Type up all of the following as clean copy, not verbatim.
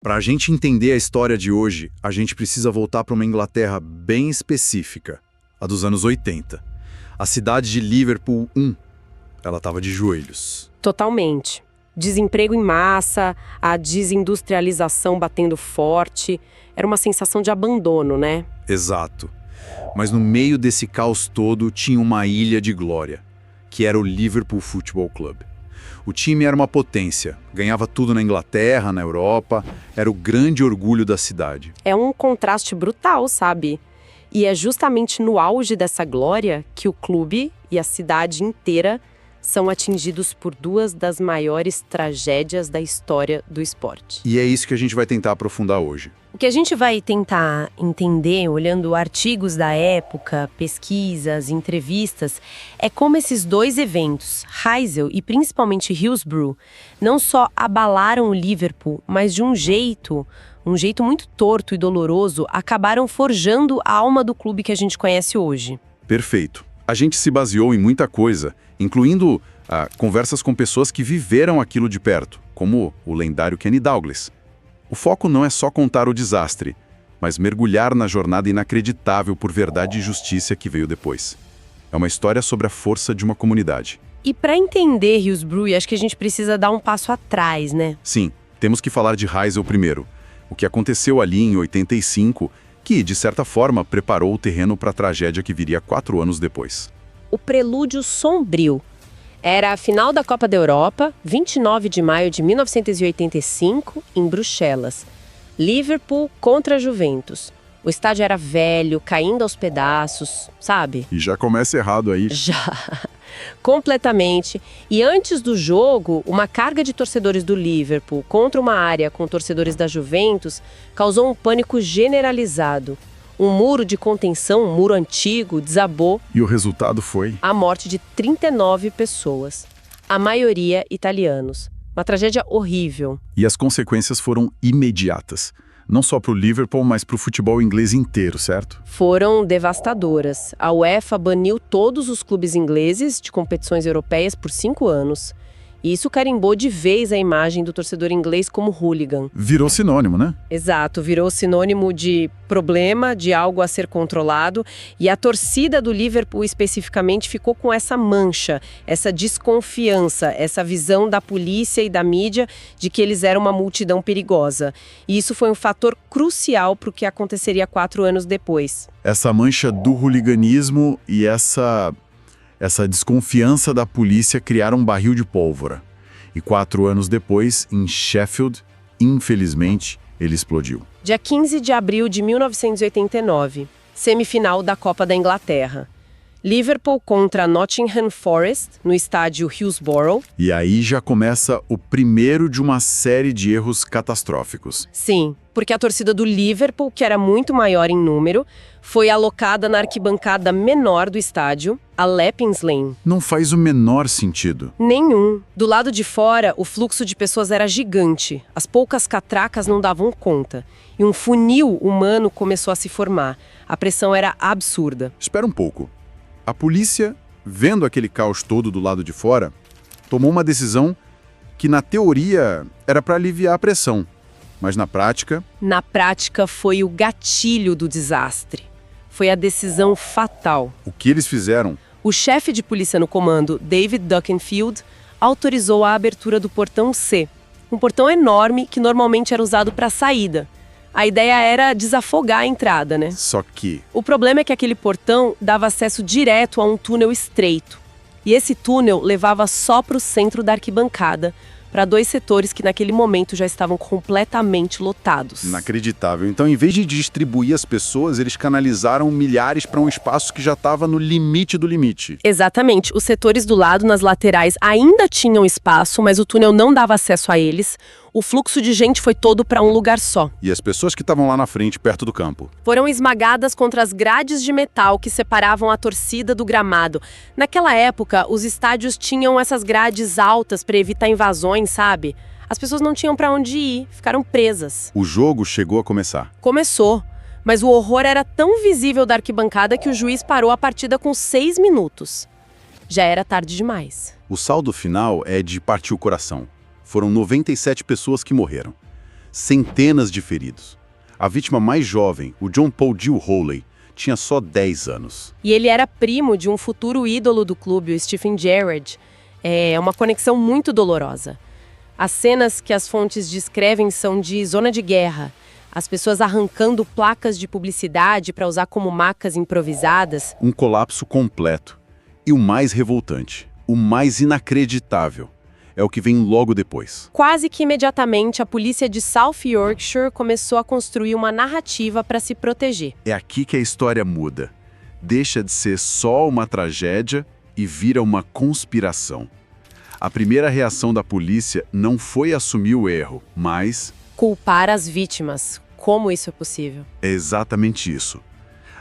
Para a gente entender a história de hoje, a gente precisa voltar para uma Inglaterra bem específica, a dos anos 80. A cidade de Liverpool 1. Ela estava de joelhos. Totalmente. Desemprego em massa, a desindustrialização batendo forte. Era uma sensação de abandono, né? Exato. Mas no meio desse caos todo tinha uma ilha de glória, que era o Liverpool Football Club. O time era uma potência, ganhava tudo na Inglaterra, na Europa, era o grande orgulho da cidade. É um contraste brutal, sabe? E é justamente no auge dessa glória que o clube e a cidade inteira são atingidos por duas das maiores tragédias da história do esporte. E é isso que a gente vai tentar aprofundar hoje. O que a gente vai tentar entender, olhando artigos da época, pesquisas, entrevistas, é como esses dois eventos, Heysel e principalmente Hillsborough, não só abalaram o Liverpool, mas de um jeito muito torto e doloroso, acabaram forjando a alma do clube que a gente conhece hoje. Perfeito. A gente se baseou em muita coisa, incluindo conversas com pessoas que viveram aquilo de perto, como o lendário Kenny Dalglish. O foco não é só contar o desastre, mas mergulhar na jornada inacreditável por verdade e justiça que veio depois. É uma história sobre a força de uma comunidade. E para entender Hillsborough, acho que a gente precisa dar um passo atrás, né? Sim, temos que falar de Heysel primeiro. O que aconteceu ali em 85, que, de certa forma, preparou o terreno para a tragédia que viria 4 anos depois. O prelúdio sombrio. Era a final da Copa da Europa, 29 de maio de 1985, em Bruxelas. Liverpool contra a Juventus. O estádio era velho, caindo aos pedaços, sabe? E já começa errado aí. Já, completamente. E antes do jogo, uma carga de torcedores do Liverpool contra uma área com torcedores da Juventus causou um pânico generalizado. Um muro de contenção, um muro antigo, desabou. E o resultado foi? A morte de 39 pessoas, a maioria italianos. Uma tragédia horrível. E as consequências foram imediatas. Não só para o Liverpool, mas para o futebol inglês inteiro, certo? Foram devastadoras. A UEFA baniu todos os clubes ingleses de competições europeias por 5 anos. E isso carimbou de vez a imagem do torcedor inglês como hooligan. Virou sinônimo, né? Exato, virou sinônimo de problema, de algo a ser controlado. E a torcida do Liverpool especificamente ficou com essa mancha, essa desconfiança, essa visão da polícia e da mídia de que eles eram uma multidão perigosa. E isso foi um fator crucial para o que aconteceria 4 anos depois. Essa mancha do hooliganismo e essa desconfiança da polícia criaram um barril de pólvora. E 4 anos depois, em Sheffield, infelizmente, ele explodiu. Dia 15 de abril de 1989, semifinal da Copa da Inglaterra. Liverpool contra Nottingham Forest, no estádio Hillsborough. E aí já começa o primeiro de uma série de erros catastróficos. Sim, porque a torcida do Liverpool, que era muito maior em número, foi alocada na arquibancada menor do estádio, a Leppings Lane. Não faz o menor sentido. Nenhum. Do lado de fora, o fluxo de pessoas era gigante. As poucas catracas não davam conta. E um funil humano começou a se formar. A pressão era absurda. Espera um pouco. A polícia, vendo aquele caos todo do lado de fora, tomou uma decisão que, na teoria, era para aliviar a pressão. Mas na prática... Na prática, foi o gatilho do desastre. Foi a decisão fatal. O que eles fizeram? O chefe de polícia no comando, David Duckenfield, autorizou a abertura do portão C. Um portão enorme que normalmente era usado para saída. A ideia era desafogar a entrada, né? Só que... O problema é que aquele portão dava acesso direto a um túnel estreito. E esse túnel levava só para o centro da arquibancada, para 2 setores que naquele momento já estavam completamente lotados. Inacreditável. Então, em vez de distribuir as pessoas, eles canalizaram milhares para um espaço que já estava no limite do limite. Exatamente. Os setores do lado, nas laterais, ainda tinham espaço, mas o túnel não dava acesso a eles. O fluxo de gente foi todo para um lugar só. E as pessoas que estavam lá na frente, perto do campo? Foram esmagadas contra as grades de metal que separavam a torcida do gramado. Naquela época, os estádios tinham essas grades altas para evitar invasões, sabe? As pessoas não tinham para onde ir, ficaram presas. O jogo chegou a começar. Começou, mas o horror era tão visível da arquibancada que o juiz parou a partida com 6 minutos. Já era tarde demais. O saldo final é de partir o coração. Foram 97 pessoas que morreram. centenas de feridos. A vítima mais jovem, o John Paul Jill Hawley, tinha só 10 anos. E ele era primo de um futuro ídolo do clube, o Stephen Gerrard. É uma conexão muito dolorosa. As cenas que as fontes descrevem são de zona de guerra. As pessoas arrancando placas de publicidade para usar como macas improvisadas. Um colapso completo. E o mais revoltante, o mais inacreditável, é o que vem logo depois. Quase que imediatamente, a polícia de South Yorkshire começou a construir uma narrativa para se proteger. É aqui que a história muda. Deixa de ser só uma tragédia e vira uma conspiração. A primeira reação da polícia não foi assumir o erro, mas culpar as vítimas. Como isso é possível? é exatamente isso.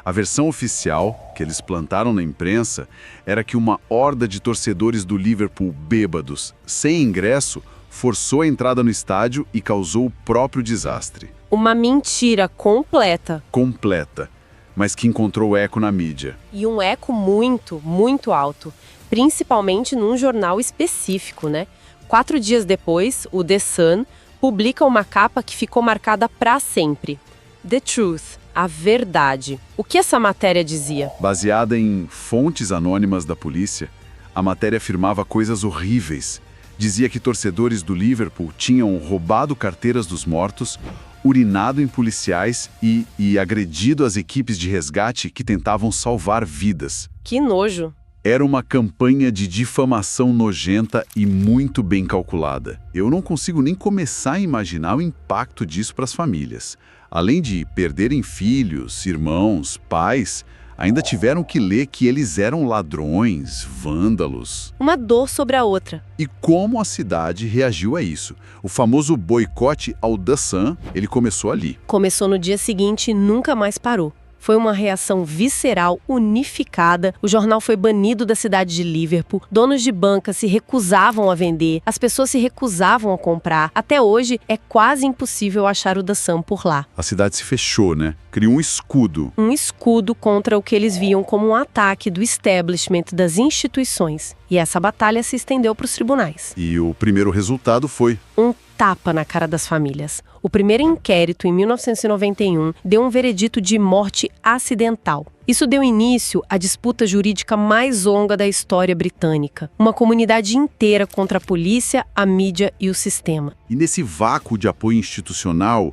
A versão oficial, que eles plantaram na imprensa, era que uma horda de torcedores do Liverpool bêbados, sem ingresso, forçou a entrada no estádio e causou o próprio desastre. Uma mentira completa. Completa, mas que encontrou eco na mídia. E um eco muito, muito alto. Principalmente num jornal específico, né? 4 dias depois, o The Sun publica uma capa que ficou marcada para sempre. The Truth, a verdade. O que essa matéria dizia? Baseada em fontes anônimas da polícia, a matéria afirmava coisas horríveis. Dizia que torcedores do Liverpool tinham roubado carteiras dos mortos, urinado em policiais e agredido as equipes de resgate que tentavam salvar vidas. Que nojo! Era uma campanha de difamação nojenta e muito bem calculada. Eu não consigo nem começar a imaginar o impacto disso para as famílias. Além de perderem filhos, irmãos, pais, ainda tiveram que ler que eles eram ladrões, vândalos. Uma dor sobre a outra. E como a cidade reagiu a isso? O famoso boicote ao The Sun, ele começou ali. Começou no dia seguinte e nunca mais parou. Foi uma reação visceral, unificada. O jornal foi banido da cidade de Liverpool. Donos de banca se recusavam a vender. As pessoas se recusavam a comprar. Até hoje, é quase impossível achar o The Sun por lá. A cidade se fechou, né? Criou um escudo. Um escudo contra o que eles viam como um ataque do establishment das instituições. E essa batalha se estendeu para os tribunais. E o primeiro resultado foi Um tapa na cara das famílias. O primeiro inquérito, em 1991, deu um veredito de morte acidental. Isso deu início à disputa jurídica mais longa da história britânica. Uma comunidade inteira contra a polícia, a mídia e o sistema. E nesse vácuo de apoio institucional,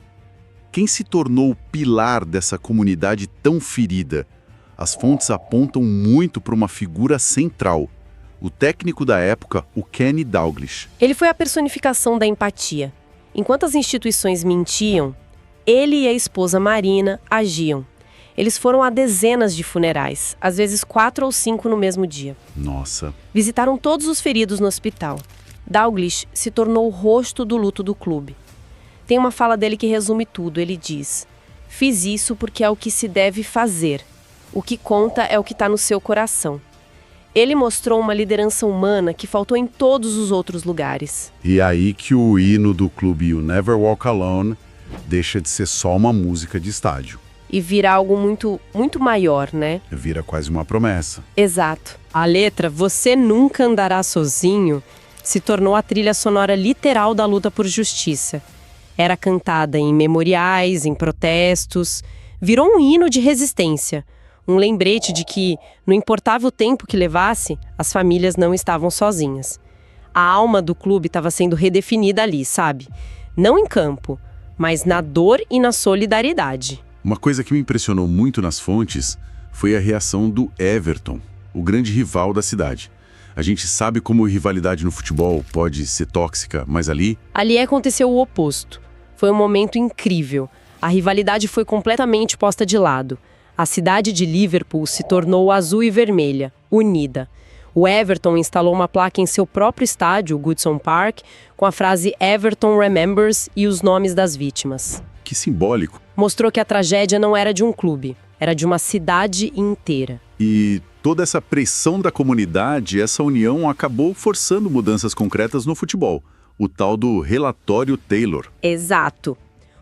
quem se tornou o pilar dessa comunidade tão ferida? As fontes apontam muito para uma figura central. O técnico da época, o Kenny Dalglish. Ele foi a personificação da empatia. Enquanto as instituições mentiam, ele e a esposa Marina agiam. Eles foram a dezenas de funerais, às vezes 4 ou 5 no mesmo dia. Nossa. Visitaram todos os feridos no hospital. Dalglish se tornou o rosto do luto do clube. Tem uma fala dele que resume tudo. Ele diz: "Fiz isso porque é o que se deve fazer. O que conta é o que está no seu coração." Ele mostrou uma liderança humana que faltou em todos os outros lugares. E aí que o hino do clube You Never Walk Alone deixa de ser só uma música de estádio. E vira algo muito, muito maior, né? Vira quase uma promessa. Exato. A letra "Você Nunca Andará Sozinho" se tornou a trilha sonora literal da luta por justiça. Era cantada em memoriais, em protestos. Virou um hino de resistência. Um lembrete de que, não importava o tempo que levasse, as famílias não estavam sozinhas. A alma do clube estava sendo redefinida ali, sabe? Não em campo, mas na dor e na solidariedade. Uma coisa que me impressionou muito nas fontes foi a reação do Everton, o grande rival da cidade. A gente sabe como rivalidade no futebol pode ser tóxica, mas ali aconteceu o oposto. Foi um momento incrível. A rivalidade foi completamente posta de lado. A cidade de Liverpool se tornou azul e vermelha, unida. O Everton instalou uma placa em seu próprio estádio, o Goodson Park, com a frase "Everton Remembers" e os nomes das vítimas. Que simbólico. Mostrou que a tragédia não era de um clube, era de uma cidade inteira. E toda essa pressão da comunidade, essa união acabou forçando mudanças concretas no futebol. O tal do relatório Taylor. Exato.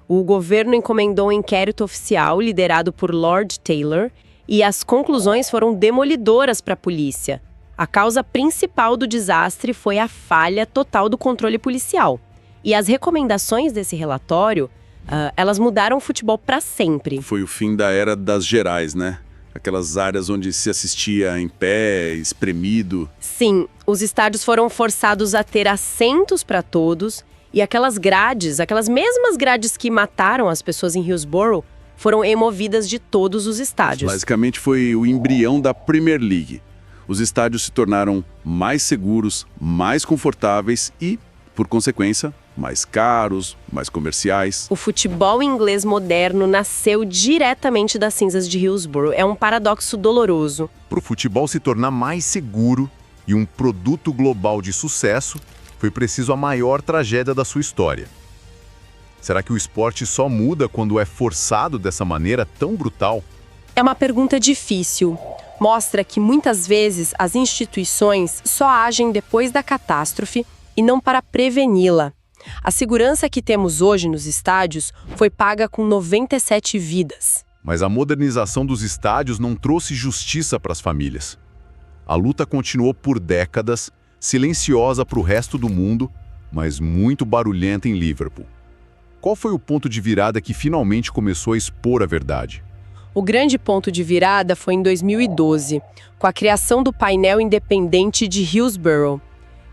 O governo encomendou um inquérito oficial liderado por Lord Taylor e as conclusões foram demolidoras para a polícia. A causa principal do desastre foi a falha total do controle policial. E as recomendações desse relatório, elas mudaram o futebol para sempre. Foi o fim da era das gerais, né? Aquelas áreas onde se assistia em pé, espremido. Sim, os estádios foram forçados a ter assentos para todos e aquelas grades, aquelas mesmas grades que mataram as pessoas em Hillsborough, foram removidas de todos os estádios. Basicamente foi o embrião da Premier League. Os estádios se tornaram mais seguros, mais confortáveis e, por consequência, mais caros, mais comerciais. O futebol inglês moderno nasceu diretamente das cinzas de Hillsborough. É um paradoxo doloroso. Para o futebol se tornar mais seguro e um produto global de sucesso, foi preciso a maior tragédia da sua história. Será que o esporte só muda quando é forçado dessa maneira tão brutal? É uma pergunta difícil. Mostra que muitas vezes as instituições só agem depois da catástrofe e não para preveni-la. A segurança que temos hoje nos estádios foi paga com 97 vidas. Mas a modernização dos estádios não trouxe justiça para as famílias. A luta continuou por décadas, silenciosa para o resto do mundo, mas muito barulhenta em Liverpool. Qual foi o ponto de virada que finalmente começou a expor a verdade? O grande ponto de virada foi em 2012, com a criação do painel independente de Hillsborough.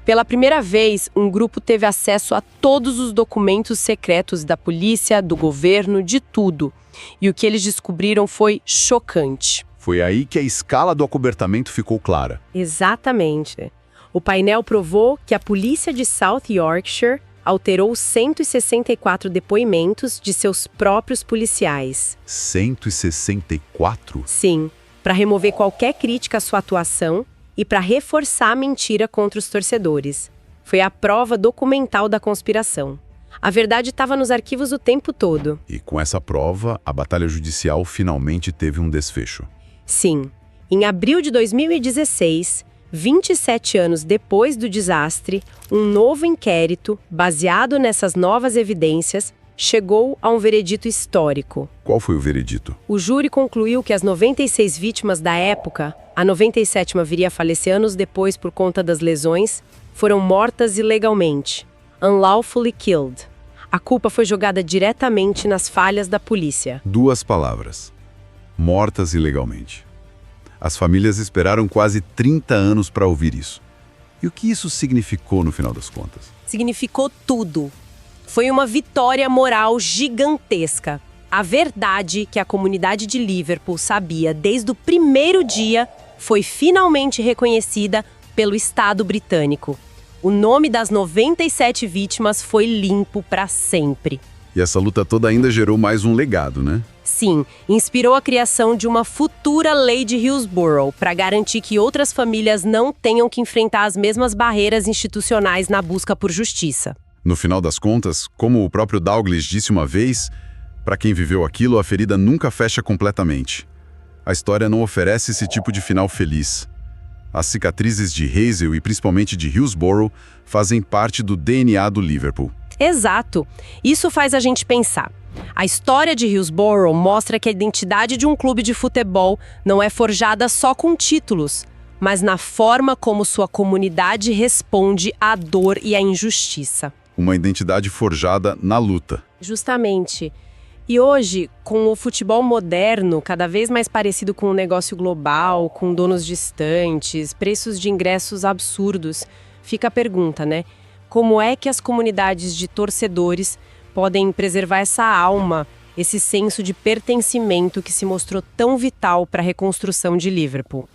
Pela primeira vez, um grupo teve acesso a todos os documentos secretos da polícia, do governo, de tudo. E o que eles descobriram foi chocante. Foi aí que a escala do acobertamento ficou clara. Exatamente. O painel provou que a polícia de South Yorkshire alterou 164 depoimentos de seus próprios policiais. 164? Sim, para remover qualquer crítica à sua atuação e para reforçar a mentira contra os torcedores. Foi a prova documental da conspiração. A verdade estava nos arquivos o tempo todo. E com essa prova, a batalha judicial finalmente teve um desfecho. Sim, em abril de 2016, 27 anos depois do desastre, um novo inquérito, baseado nessas novas evidências, chegou a um veredito histórico. Qual foi o veredito? O júri concluiu que as 96 vítimas da época, a 97ª viria a falecer anos depois por conta das lesões, foram mortas ilegalmente. Unlawfully killed. A culpa foi jogada diretamente nas falhas da polícia. 2 palavras. Mortas ilegalmente. As famílias esperaram quase 30 anos para ouvir isso. E o que isso significou no final das contas? Significou tudo. Foi uma vitória moral gigantesca. A verdade que a comunidade de Liverpool sabia desde o primeiro dia foi finalmente reconhecida pelo Estado britânico. O nome das 97 vítimas foi limpo para sempre. E essa luta toda ainda gerou mais um legado, né? Sim, inspirou a criação de uma futura lei de Hillsborough para garantir que outras famílias não tenham que enfrentar as mesmas barreiras institucionais na busca por justiça. No final das contas, como o próprio Dalglish disse uma vez, para quem viveu aquilo, a ferida nunca fecha completamente. A história não oferece esse tipo de final feliz. As cicatrizes de Hazel e principalmente de Hillsborough fazem parte do DNA do Liverpool. Exato. Isso faz a gente pensar. A história de Hillsborough mostra que a identidade de um clube de futebol não é forjada só com títulos, mas na forma como sua comunidade responde à dor e à injustiça. Uma identidade forjada na luta. Justamente. E hoje, com o futebol moderno, cada vez mais parecido com um negócio global, com donos distantes, preços de ingressos absurdos, fica a pergunta, né? Como é que as comunidades de torcedores podem preservar essa alma, esse senso de pertencimento que se mostrou tão vital para a reconstrução de Liverpool?